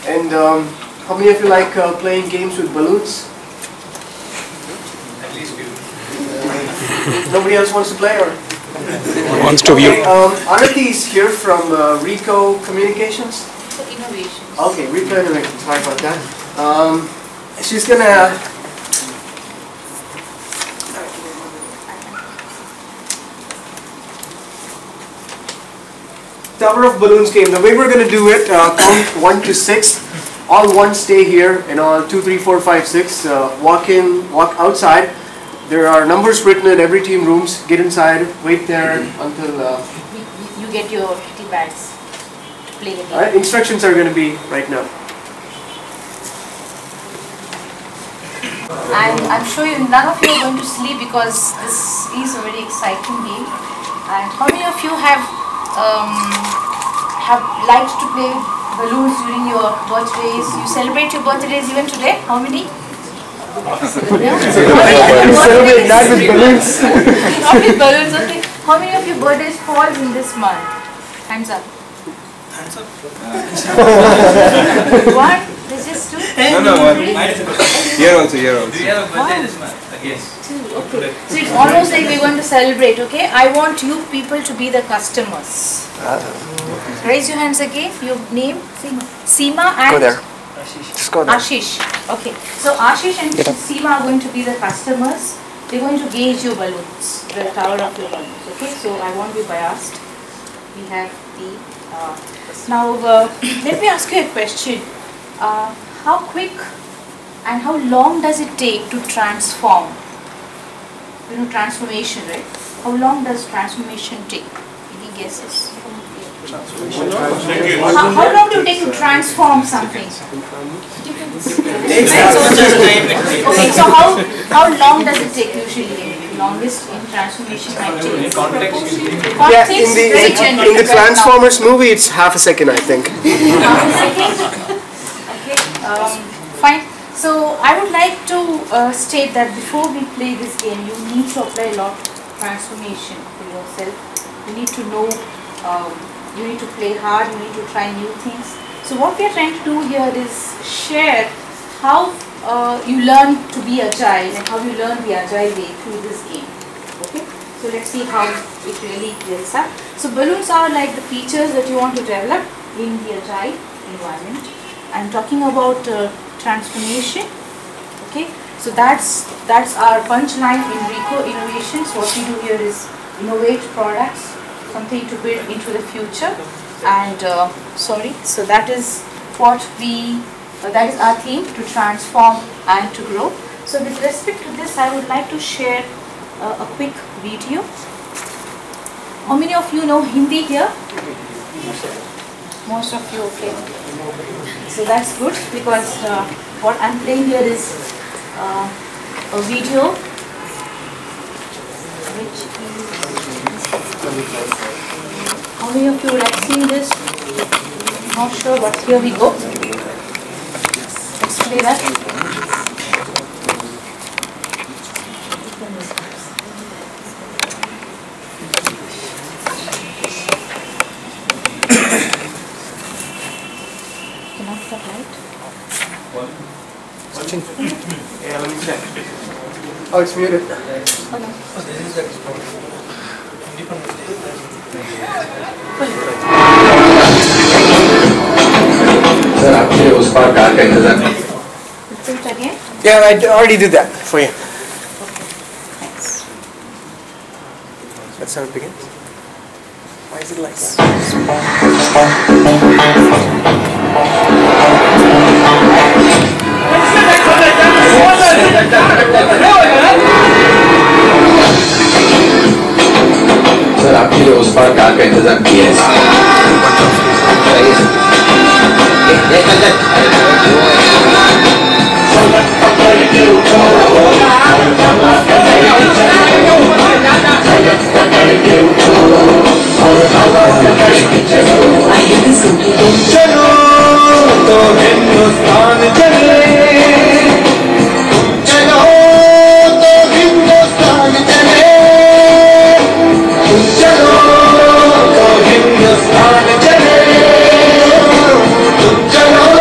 And how many of you like playing games with balloons? At least few. Nobody else wants to play, or? Wants to view. Okay, Arathi is here from Rico Communications. Innovations. Okay, Rico Innovations. Sorry about that. She's gonna. Tower of Balloons game. The way we're going to do it, count 1 to 6. All 1 stay here, and all 2, 3, 4, 5, 6 walk in, walk outside. There are numbers written in every team rooms. Get inside, wait there until you get your kitty bags to play the game. Alright, instructions are going to be right now. And I'm sure none of you are going to sleep because this is a very exciting game. And how many of you have liked to play balloons during your birthdays? You celebrate your birthdays even today? How many? Celebrate that with balloons. Not with balloons, okay. How many of your birthdays falls in this month? Hands up. Hands up. One? There's just 2? No, one. Here also, here also. Do you have a birthday this month? Yes. 2, okay. So it's almost like we're going to celebrate, okay? I want you people to be the customers. Raise your hands again. Your name? Seema and? Go there. Just go there. Ashish. Okay. So Ashish and Seema are going to be the customers. They're going to gauge your balloons, the tower of your balloons. Okay. So I won't be biased. We have the. Now let me ask you a question. How quick and how long does it take to transform? You know, transformation, right? How long does transformation take? Any guesses? How long do you take to transform something? Okay, so how long does it take usually? Longest in transformation might take. Yeah, in the Transformers movie, it's half a second, I think. Half a second? Okay, fine. So I would like to state that before we play this game, you need to apply a lot of transformation for yourself. You need to know, you need to play hard, you need to try new things. So what we are trying to do here is share how you learn to be agile and how you learn the agile way through this game. Okay, so let's see how it really builds up. So balloons are like the features that you want to develop in the agile environment. I'm talking about transformation. Okay, so that's our punchline in Rico Innovations. What we do here is innovate products, something to build into the future. And so that is what we. That is our theme, to transform and to grow. So with respect to this, I would like to share a quick video. How many of you know Hindi here? Most of you, okay. So that's good because what I'm playing here is a video which is... How many of you would have seen this? Not sure, but here we go. Let's play that. Can I stop light? Yeah, let me check. Oh, it's muted. Oh, no. Oh, this is the Sir, आपके उस पर car का इंतजाम है? Let's do it again. Yeah, I already did that for you. Okay. Thanks. That's how it begins. Why is it like that? Sir आपके लिए उस पर कार का इंतजाम किया है। चलो तो हिंदुस्तान चले, चलो तो हिंदुस्तान चले, चलो तो हिंदुस्तान चले, चलो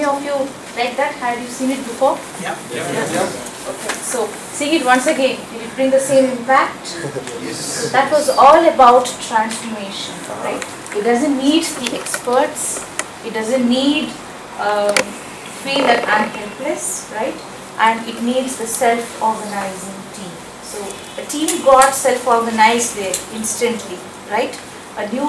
many of you like that? Had you seen it before? Yeah. Okay. So seeing it once again, did it bring the same impact? Yes. That was all about transformation, right? It doesn't need the experts. It doesn't need feel that I'm helpless, right? And it needs the self-organizing team. So a team got self-organized there instantly, right? A new,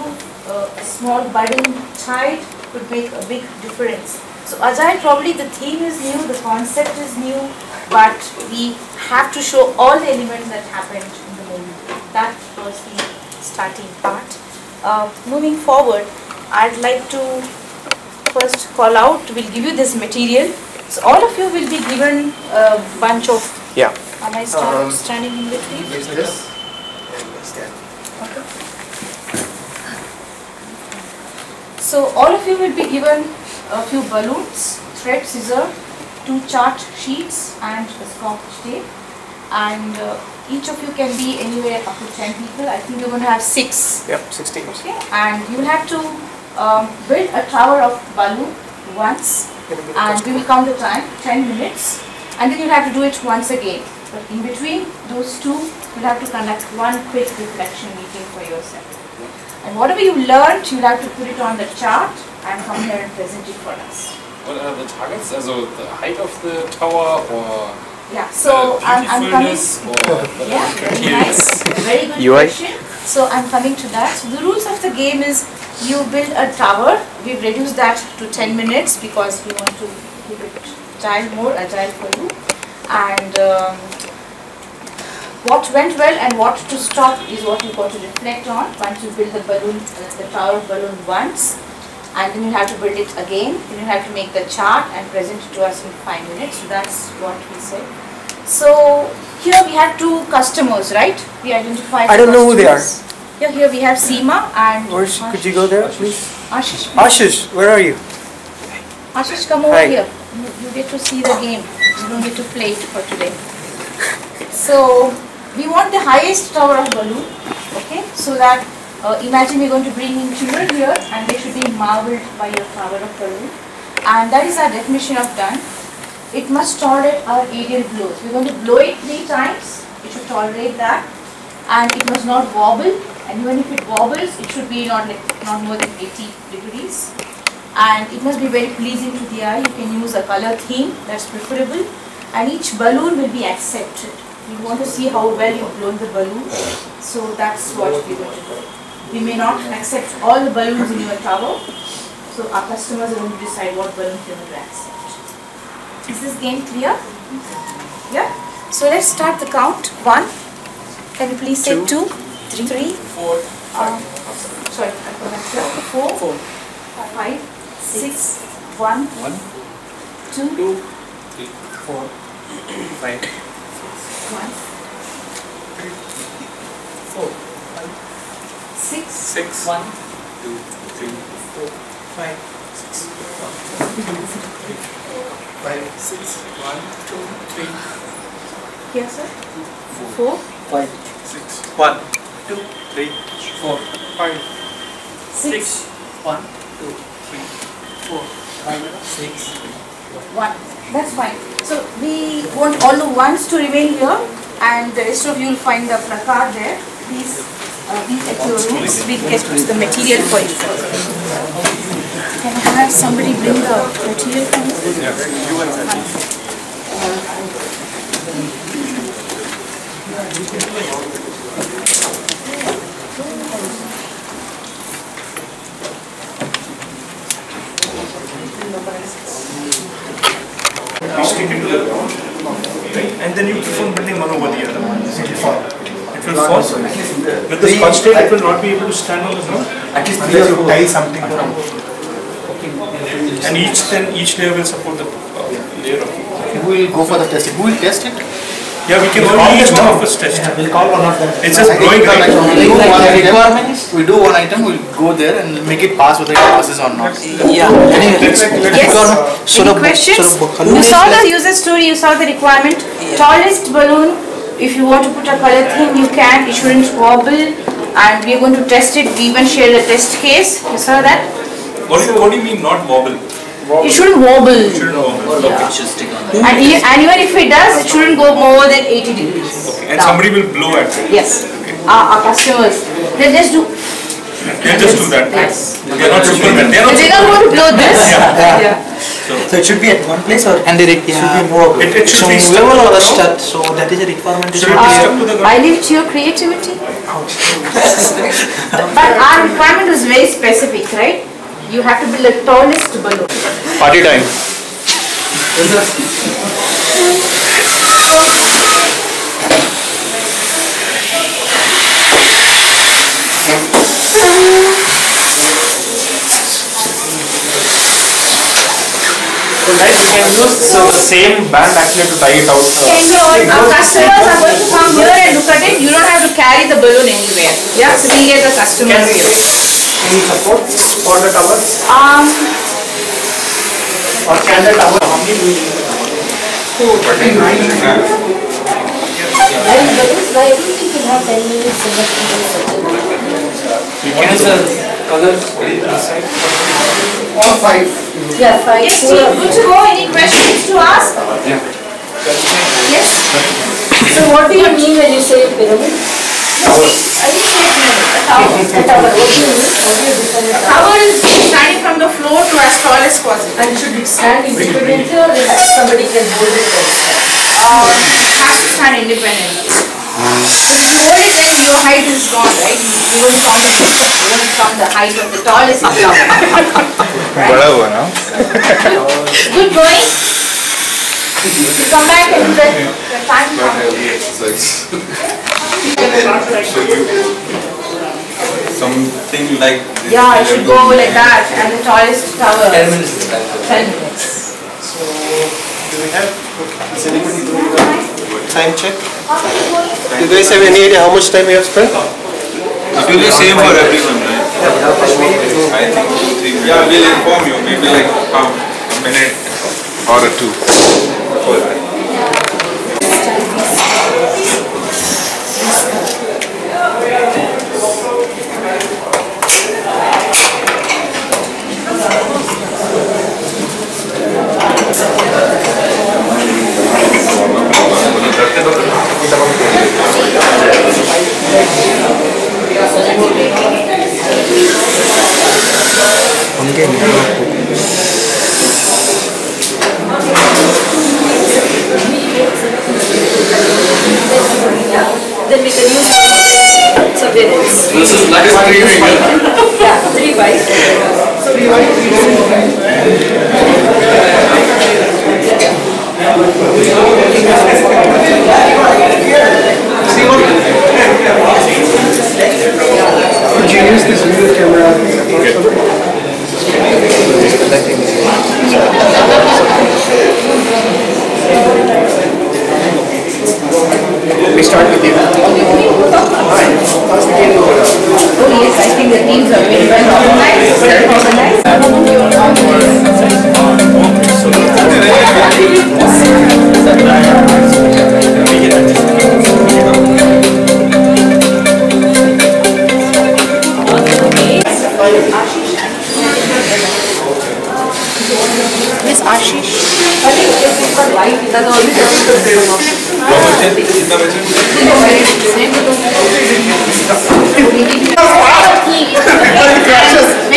a small budding child could make a big difference. So Agile, probably the theme is new, the concept is new, but we have to show all the elements that happened in the movie. That was the starting part. Moving forward, I'd like to first call out, we'll give you this material. So all of you will be given a bunch of, am I standing in between? Is this? And stand. Okay. So all of you will be given a few balloons, thread, scissor, 2 chart sheets and a scotch tape. And each of you can be anywhere up to 10 people. I think you're going to have 6. Yep, 16. Okay. And you will have to build a tower of balloon once. And we will count the time, 10 minutes. And then you'll have to do it once again. But in between those two, you'll have to conduct one quick reflection meeting for yourself. And whatever you learned, you'll have to put it on the chart and come here and present it for us. What are the targets? Also the height of the tower or Yeah, so I'm coming. or Yeah, very nice. Very good UI? question. So I'm coming to that. So the rules of the game is you build a tower. We've reduced that to 10 minutes because we want to keep it more agile for you. And what went well and what to stop is what you've got to reflect on once you build the balloon, the tower of balloon once. And then you have to build it again. Then you have to make the chart and present it to us in 5 minutes. So that's what we said. So here we have 2 customers, right? We identified. I don't know who they are. Yeah, here we have Seema and. Could you go there, please? Ashish. Ashish, where are you? Ashish, come over Hi. here. You get to see the game. You don't get to play it for today. So we want the highest tower of balloon. Okay, so that. Imagine we're going to bring in children here and they should be marveled by your tower of balloon. And that is our definition of done. It must tolerate our aerial blows. We're going to blow it 3 times. It should tolerate that. And it must not wobble. And even if it wobbles, it should be not more than 80 degrees. And it must be very pleasing to the eye. You can use a color theme, that's preferable. And each balloon will be accepted. We want to see how well you've blown the balloon. So that's what we're going to do. We may not accept all the balloons in your tower, so our customers are going to decide what balloons they're going to accept. Is this game clear? Yeah? So let's start the count. 1. Can you please say 2, 3, 4, 5. sorry, I forgot here. 4, 5, 6, 1, 2, 2, 3, 4, 5, 1, 4, 6, 6, 1, 2, 3, 4, 5, 6, 5, 6, 1, 2, 3, here sir, 4, 5, 6, 1, 2, 3, 4, 5, 6, 1, 2, 3, 4, 5, 6, 1. That's fine. So we want all the ones to remain here and the rest of you will find the placard there. Please be at your rooms. We get the material for you. Can I have somebody bring the material for me? yeah, you and We stick it to the ground, right? And then you keep on building one over the other. It will fall. It will fall. With the scotch tape, it will not be able to stand on the ground. At least 3 you tie something around. And each layer will support the layer of. Who will go for the testing? Who will test it? Yeah, we can only each one of us test it. We'll call one of them. It's just growing right. We do one item, we'll go there and make it pass whether it passes or not. Yes. Any questions? You saw the user story, you saw the requirement. Tallest balloon, if you want to put a color theme, you can. It shouldn't wobble. And we are going to test it. We even share the test case. You saw that? What do you mean not wobble? It shouldn't wobble. Okay. And even if it does, it shouldn't go more than 80 degrees. Okay. And somebody will blow at it. Yes. Our customers, they just do. They'll just do that. Yes. They're not Superman. They're not going to blow this. Yeah. So it should be at one place or and it should be movable. It should be stuck movable or to the stuck. So that is a requirement. Should it be stuck to the ground? I leave to your creativity. But our requirement was very specific, right? You have to build the tallest balloon. Party time. So guys, we can use the same band actually to tie it out. Our customers are going to come here and look at it. You don't have to carry the balloon anywhere. Yeah, so we get the customers here. Any support for the tower? Or can the tower? How many do we need? I don't think you have 10 minutes in the What is the color? All 5. Yeah, 5. Yes, team, good to go. Any questions to ask? Yeah. Yes. So what do you mean when you say pyramid? I didn't say pyramid. A tower. A tower. What do you mean? How do you define a A tower? tower is standing from the floor to as tall as possible. And should it stand independently or somebody can hold it and stand? It has to stand independently. So if you hold it, then your height is gone, right? You won't from the height of the tallest tower. Right? Good going. You come back and the time comes. Something like this. Yeah, it should go like that, and the tallest tower. 10 minutes. 10 minutes. So, do we have, is anybody doing a time check? Do you guys have any idea how much time we have spent? It will be same for everyone, right? I think 2-3 minutes. Yeah, we'll inform you. Maybe like a minute or 2. Then we can use surveillance. This is like 3 weeks. Yeah, 3 by. So we want to Could you use this video camera? We start with you. Alright, how's the game going? Oh yes, I think the teams are very well organized. Miss Ashish. When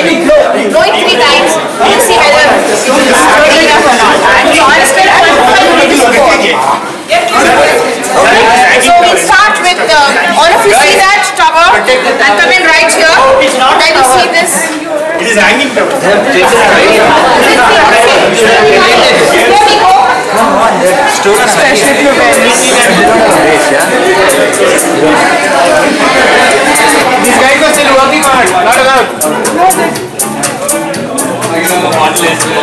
you blow it 3 times, you see whether it is strong enough or not. And so on a scale of 1 to 5, you need to score. So we'll start with all of you see that tower and come in right here. Then you see this. It is hanging tower. Here we go. Special preparedness. These guys are still working on it, not allowed.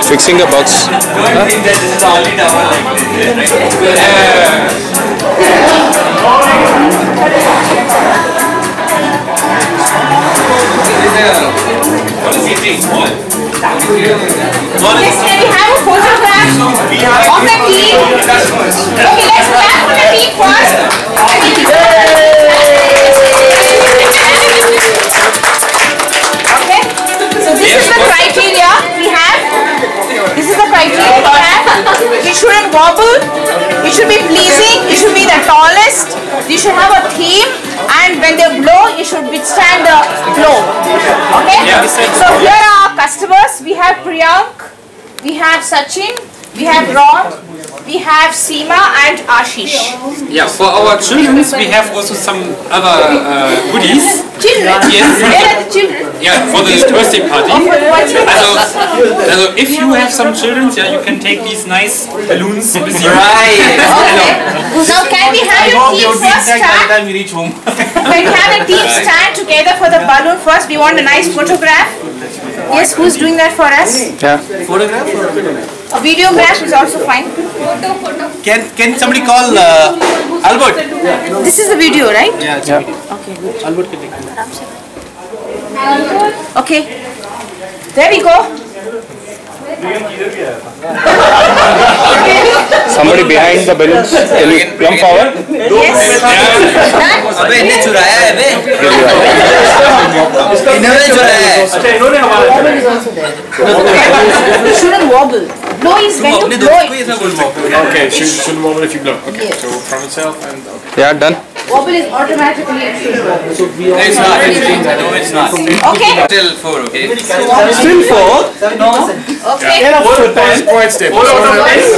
Fixing the bugs. Yes, can we have a photograph of the team? Okay, let's clap for the team first. Okay, so this is the criteria we have. This wobble, it should be pleasing, it should be the tallest, you should have a theme, and when they blow, you should withstand the blow. Okay? So here are our customers. We have Priyank, we have Sachin, we have Ron, we have Seema and Ashish. Yeah, for our children, we have also some other goodies. Children? Yes. Where are the children? Yeah, for the birthday party. Oh, for the birthday party. Also, if you have some children, yeah, you can take these nice balloons with you. Okay. Now can we have your team first stand? Time we reach home. Can we have a team stand together for the balloon first? We want a nice photograph. Yes, who's doing that for us? Yeah. Photograph or A videograph is also fine. Can somebody call Albert? This is the video, right? Yeah. Okay, good. Albert can take it. Okay. There we go. Somebody behind the balloons, can you come forward? Yes. अबे इन्हें चुराया है बे इन्होंने चुराया है अच्छा इन्होंने हमारा You shouldn't wobble. Blow is when to blow it. Okay, shouldn't wobble if you blow. Okay, so from itself and okay. Yeah, done. Wobble is automatically it should go. It's not no it's not Okay. still 4 okay Still 4? no Okay. Quite stable. 4 for me as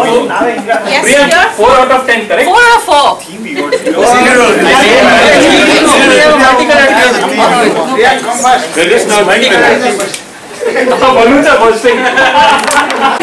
well. Yes, here. 4 out of 10 correct 4 or 4? There is no balloons are bursting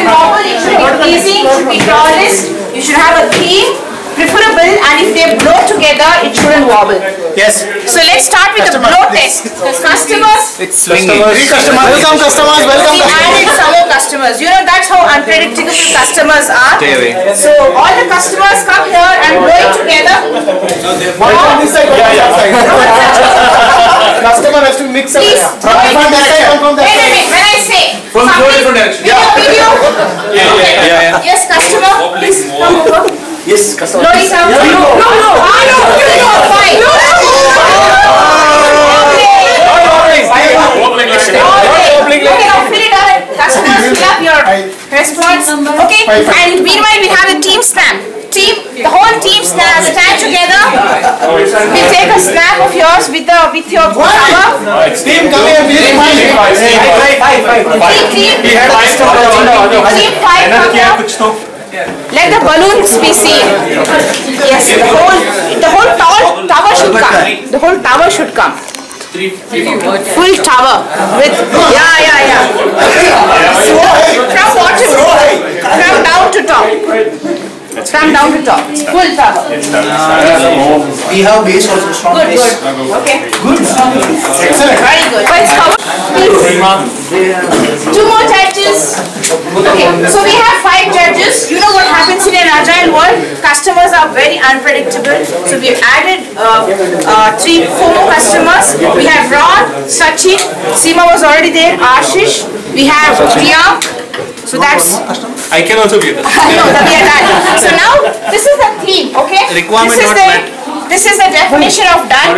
Wobble, it should be pleasing, it should be tallest, you should have a theme, preferable, and if they blow together, it shouldn't wobble. yes So let's start with the blow test. Customers, it's swinging welcome customers we added some more customers. You know that's how unpredictable customers are. Stay away. So all the customers come here and blow it together. One this side, customer has to mix up. Please blow it. Wait a minute, when I say from something, different direction video. Okay. Yes, customer, please come over. Yes, customer. Blow it out. No. Fine. Okay, now fill it up. Customers, fill up your response. Okay, and meanwhile we have a team snap. The whole team stand together. We take a snap of yours with your cover. Team, come here, please. Team 5 come here. Let the balloons be seen. Yes, the whole tower should come. The whole tower should come. Full tower with yeah. From bottom, from down to top. From down to top. Full tower. we have base also strong Good. base Okay. good Excellent. Very good. But it's covered. Two more judges. Okay, so we have 5 judges. You know what happens in an agile world? Customers are very unpredictable. So we have added 4 more customers. We have Ron, Sachin, Seema was already there, Ashish. We have Priyank. So that's I can also be there. no, we are done. So now this is the theme, okay? Requirement not met. This is the definition of done.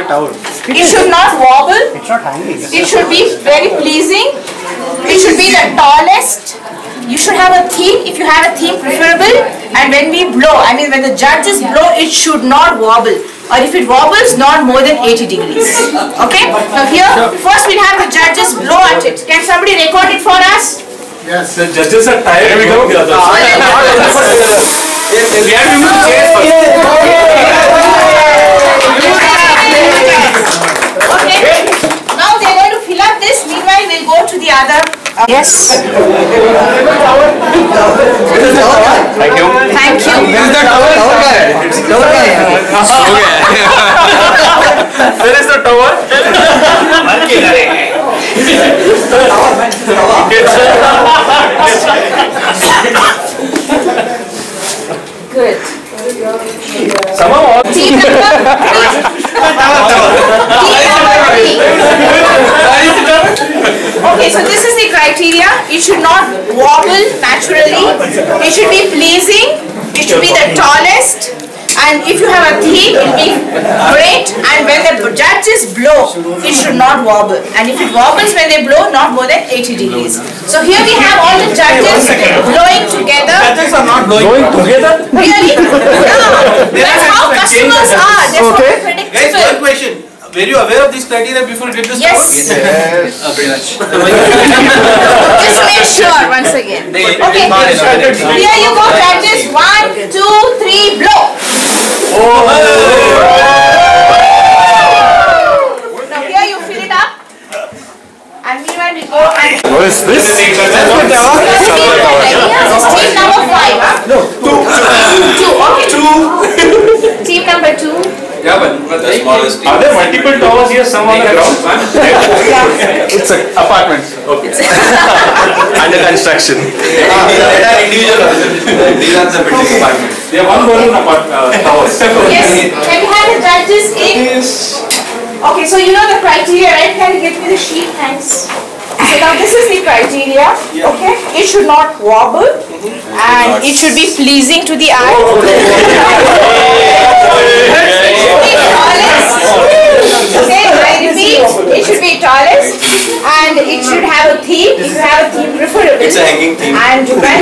It should not wobble. It should be very pleasing. It should be the tallest. You should have a theme. If you have a theme, preferable. And when we blow, I mean when the judges blow, it should not wobble. Or if it wobbles, not more than 80 degrees. Okay? Now here, first we'll have the judges blow at it. Can somebody record it for us? yes the judges are tired here we go We have to remove the chairs first. Okay. Now they're going to fill up this. Meanwhile, we'll go to the other. Yes. Thank you. Thank you. Where is the tower Good. Somehow Team number 3. Okay, so this is the criteria. It should not wobble naturally. It should be pleasing. It should be the tallest. And if you have a theme, it will be great. And when the judges blow, it should not wobble. And if it wobbles when they blow, not more than 80 degrees. So here we have all the judges blowing Going together? Really? Yeah. That's how customers are. They're so Okay. Guys, one predictable. question. Were you aware of this criteria before you did this? Yes. Very much. Just make sure once again. Okay. Here you go, judges. 1, 2, 3, blow. Now here you fill it up. And meanwhile we go and What is this? this is team number 5. No, 2. Okay. Team number 2. Yeah, but the smallest team. Are there multiple towers here, some on the ground? It's an apartment. Okay. Under construction. These are the building apartments. They have one balloon towers. Yes. Can we have the judges in? Okay, so you know the criteria, right? Can you give me the sheet? Thanks. So now this is the criteria. Okay. It should not wobble and it should be pleasing to the eye. Okay, I repeat, it should be tallest and it should have a theme. If you have a theme, preferably. It's a hanging theme. And when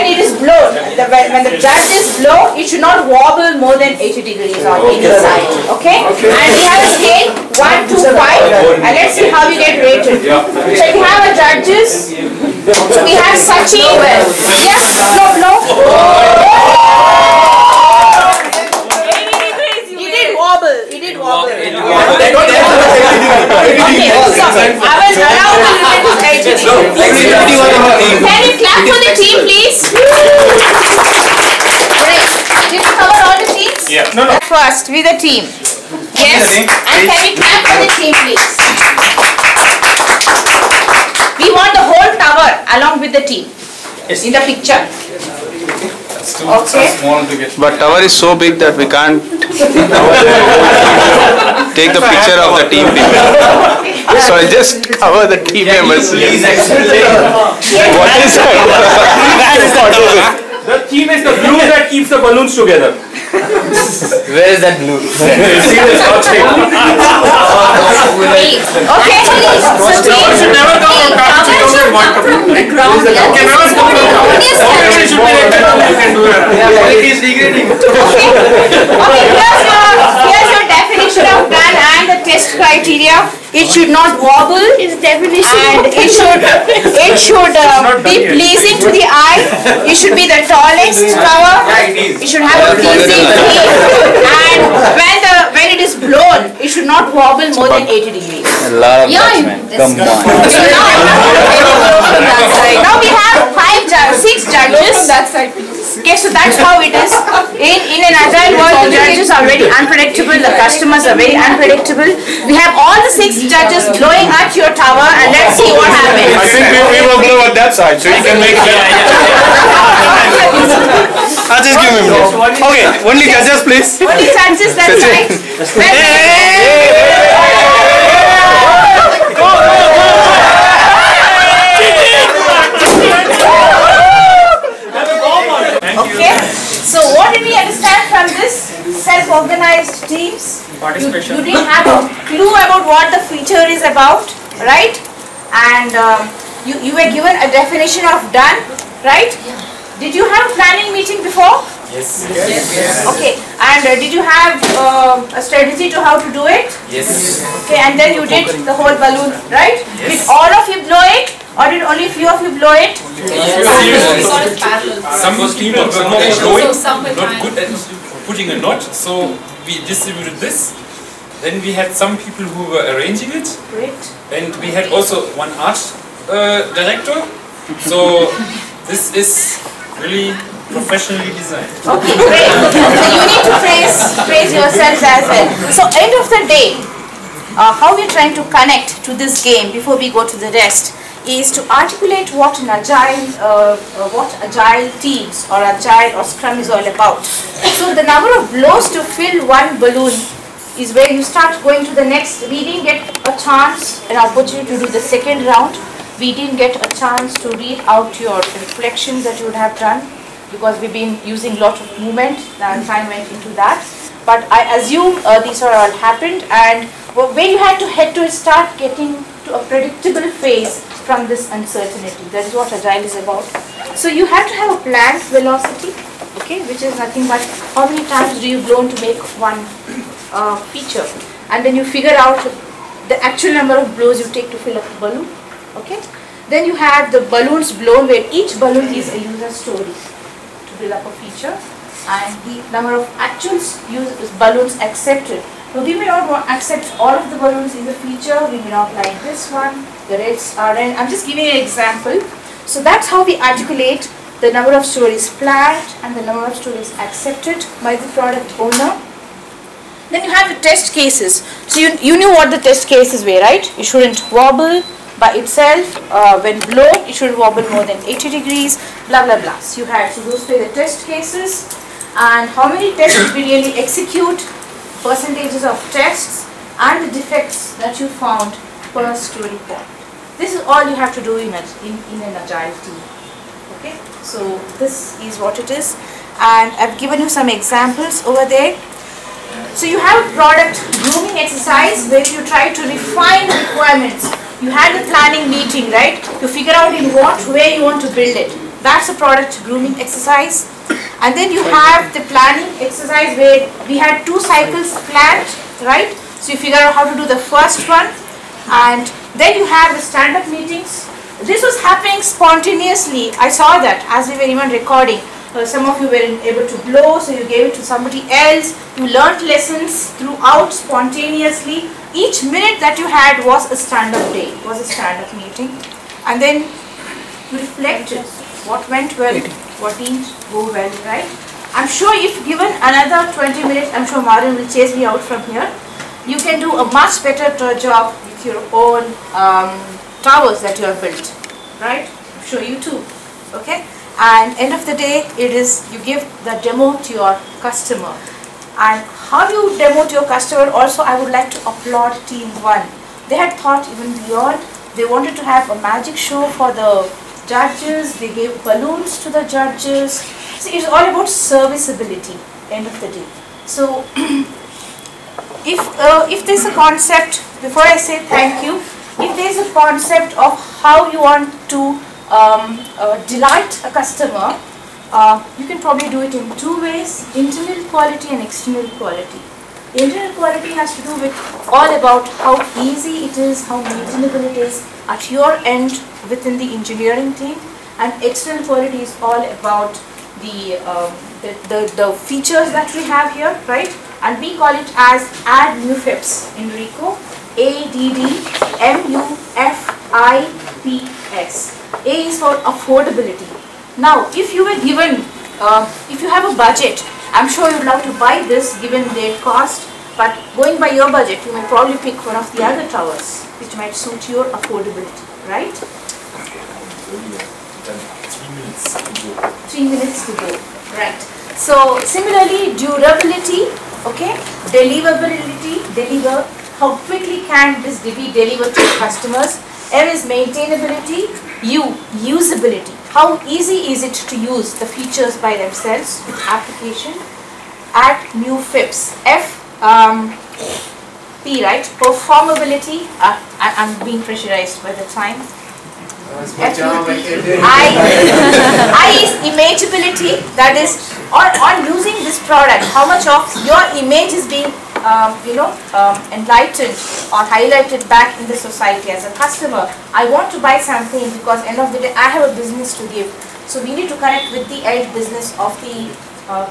it is blown, when the judges blow, it should not wobble more than 80 degrees on either side. Okay? And we have a scale 1 to 5, and let's see how you get rated. So we have a judges. So we have Sachin. Yes, no. He did wobble. Okay, so I will allow him to limit his age. Can you clap for the team, please? Great. Did you cover all the teams? Yeah. No. First, with the team. Yes. And can we clap for the team, please? We want the whole tower along with the team in the picture. Okay. But tower is so big that we can't take the picture of the team people. So I just cover the team members. What is that? The theme is the glue that keeps the balloons together. Where is that blue? See the scotch tape. Okay. So team should never come from the ground. Okay, never come from organization should be like that. You can do that. Quality is degrading. Okay, here's your definition of done and the test criteria. It should not wobble and it should be pleasing to the eye. It should be the tallest tower. It should have a pleasing theme. And when it is blown, it should not wobble more than 80 degrees. A lot of judgment. Come on. Now we have 6 judges. Okay, so that's how it is. In an agile world, the judges are very unpredictable. The customers are very unpredictable. We have all the 6 judges blowing at your tower, and let's see what happens. I think we will blow at that side, so you can make it. I'll just give him this. Okay, only judges, please. Only judges that side. Okay, so what did we understand from this self-organized teams? You didn't have a clue about what the feature is about, right? And you were given a definition of done, right? Did you have a planning meeting before? Yes. Okay, and did you have a strategy to how to do it? Yes. Okay, and then you did the whole balloon, right? Did all of you blow it? Or did only few of you blow it? Some people were not blowing, not good at putting a knot, so we distributed this. Then we had some people who were arranging it. Great. And we had also one art director. So this is really professionally designed. Okay, great. So you need to praise yourselves as well. So end of the day, how we're trying to connect to this game before we go to the rest is to articulate what an agile teams or agile or Scrum is all about. So the number of blows to fill one balloon is where you start going to the next. We didn't get a chance, an opportunity to do the second round. We didn't get a chance to read out your reflections that you would have done because we've been using a lot of movement and time went into that. But I assume these are all happened, and where you had to head to start getting to a predictable phase from this uncertainty. That is what Agile is about. So you have to have a planned velocity, okay, which is nothing but how many times do you blown to make one feature, and then you figure out the actual number of blows you take to fill up the balloon, okay. Then you have the balloons blown, where each balloon is a user story to build up a feature, and the number of actual balloons accepted. Now we may not accept all of the balloons in the feature, we may not like this one, the reds are in. I'm just giving an example. So that's how we articulate the number of stories planned and the number of stories accepted by the product owner. Then you have the test cases. So you knew what the test cases were, right? It shouldn't wobble by itself. When blown, it shouldn't wobble more than 80 degrees, blah blah blah. So you have, so those were the test cases. And how many tests did we really execute, percentages of tests, and the defects that you found per story point. This is all you have to do in an agile team. Okay, so this is what it is, and I've given you some examples over there. So you have a product grooming exercise where you try to refine the requirements. You had the planning meeting, right? To figure out in what way you want to build it. That's a product grooming exercise. And then you have the planning exercise where we had 2 cycles planned, right? So you figure out how to do the first one, and then you have the stand-up meetings. This was happening spontaneously. I saw that as we were even recording. Some of you weren't able to blow, so you gave it to somebody else. You learnt lessons throughout spontaneously. Each minute that you had was a stand-up day, was a stand-up meeting. And then you reflected what went well, what didn't go well, right? I'm sure if given another 20 minutes, I'm sure Marin will chase me out from here. You can do a much better job with your own towers that you have built, right? I'm sure you too, okay? And end of the day, it is you give the demo to your customer. And how you demo to your customer, also I would like to applaud Team 1. They had thought even beyond. They wanted to have a magic show for the judges. They gave balloons to the judges. So it's all about serviceability, end of the day. So if there's a concept, before I say thank you, if there's a concept of how you want to delight a customer, you can probably do it in 2 ways: internal quality and external quality. Internal quality has to do with all about how easy it is, how maintainable it is at your end within the engineering team, and external quality is all about the features that we have here, right? And we call it as add new FIPS in RICO, ADDMUFIPS. A is for affordability. Now, if you were given, if you have a budget, I'm sure you'd love to buy this given their cost, but going by your budget, you may probably pick one of the other towers which might suit your affordability, right? 3 minutes to go, right? So, similarly, durability, okay, deliverability, how quickly can this be delivered to customers? M is maintainability, U, usability. How easy is it to use the features by themselves with application? Add new FIPS. F, P, right? Performability. I'm being pressurized by the time. I is imageability. That is, on using this product, how much of your image is being enlightened or highlighted back in the society as a customer. I want to buy something because end of the day I have a business to give. So we need to connect with the end business of the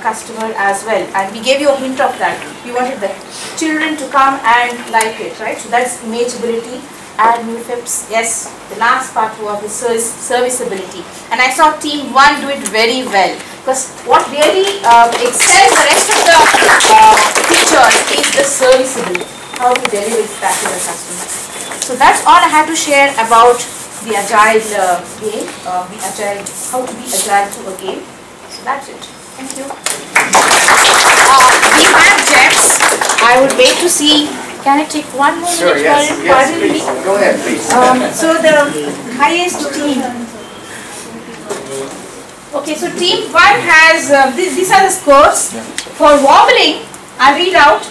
customer as well. And we gave you a hint of that. We wanted the children to come and like it, right? So that's imageability. Add new FIPS. Yes, the last part was the serviceability. And I saw Team 1 do it very well. Because what really excels the rest of the features is the serviceability, how to deliver it back to the customer. So that's all I have to share about the Agile game, how to be Agile to a game. So that's it. Thank you. We have gems. I would wait to see. Can I take one more minute? Sure, yes, please. Go ahead, please. So the highest team. Okay, so team 1 has, these are the scores. For wobbling, I read out,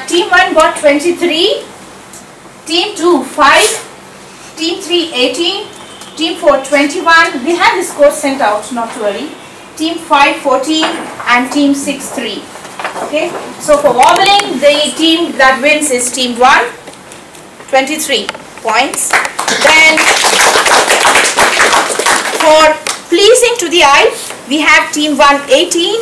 team 1 got 23, team 2 5, team 3 18, Team 4 21. We have the score sent out, not to worry. Team 5 14 and Team 6 3. Okay. So for wobbling, the team that wins is Team 1 23 points. Then for pleasing to the eye, we have Team 1 18,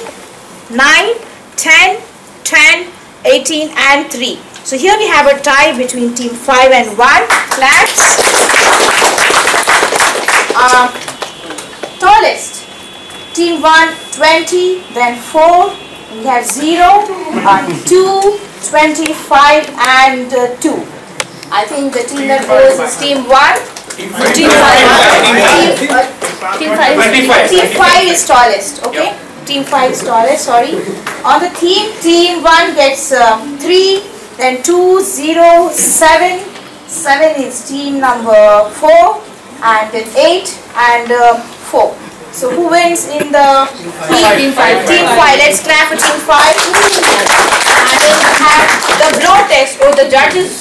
9, 10, 10, 18 and 3. So here we have a tie between Team 5 and 1. Claps. Tallest. Team 1 20, then 4. We have 0, 2, 25 and 2. I think the team that goes is Team 1. Team 5 is tallest, okay? Team 5 is tallest, sorry. On the Team 1 gets 3, then 2, 0, 7. 7 is team number 4, and then 8 and 4. So who wins in the Team 5? Team 5. Let's clap for Team 5. And then we have the blow test. Oh, the judges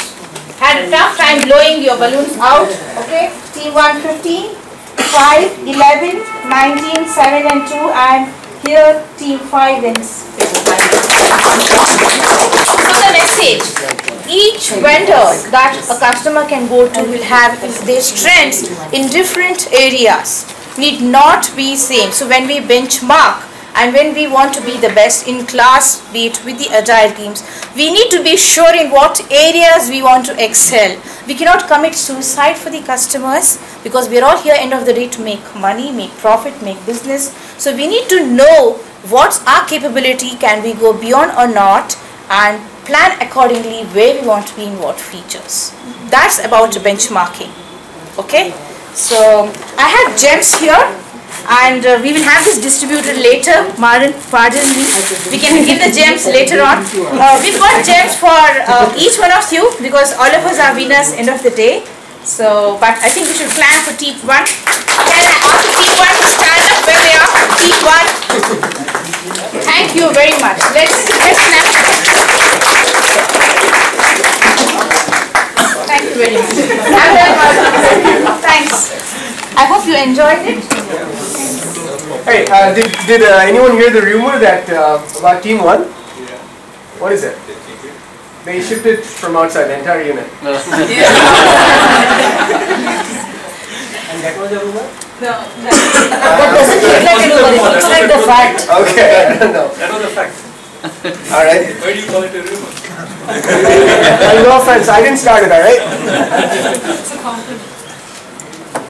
had a tough time blowing your balloons out. Okay. Team 1 15, 5, 11, 19, 7 and 2, and here Team 5 wins. So the message, each vendor that a customer can go to will have their strengths in different areas, need not be same. So when we benchmark and when we want to be the best in class, be it with the agile teams, we need to be sure in what areas we want to excel. We cannot commit suicide for the customers, because we are all here end of the day to make money, make profit, make business. So we need to know what's our capability, can we go beyond or not, and plan accordingly where we want to be in what features. That's about benchmarking. Okay. So I have gems here, and we will have this distributed later. Pardon me. We can give the gems later on. We've got gems for each one of you, because all of us are winners end of the day. So, but I think we should plan for Team 1. Can I ask Team 1 to stand up where they are? Team 1. Thank you very much. Let's snap. Thank you very much. Thanks. I hope you enjoyed it. Hey, did anyone hear the rumor that about Team 1? What is it? They shipped it from outside, the entire unit. And that was the rumor? No. That doesn't look like a rumor, it looks like the fact. Okay, I don't know. That was a fact. Alright. Why do you call it a rumor? No offense, I didn't start it, alright? It's a compliment.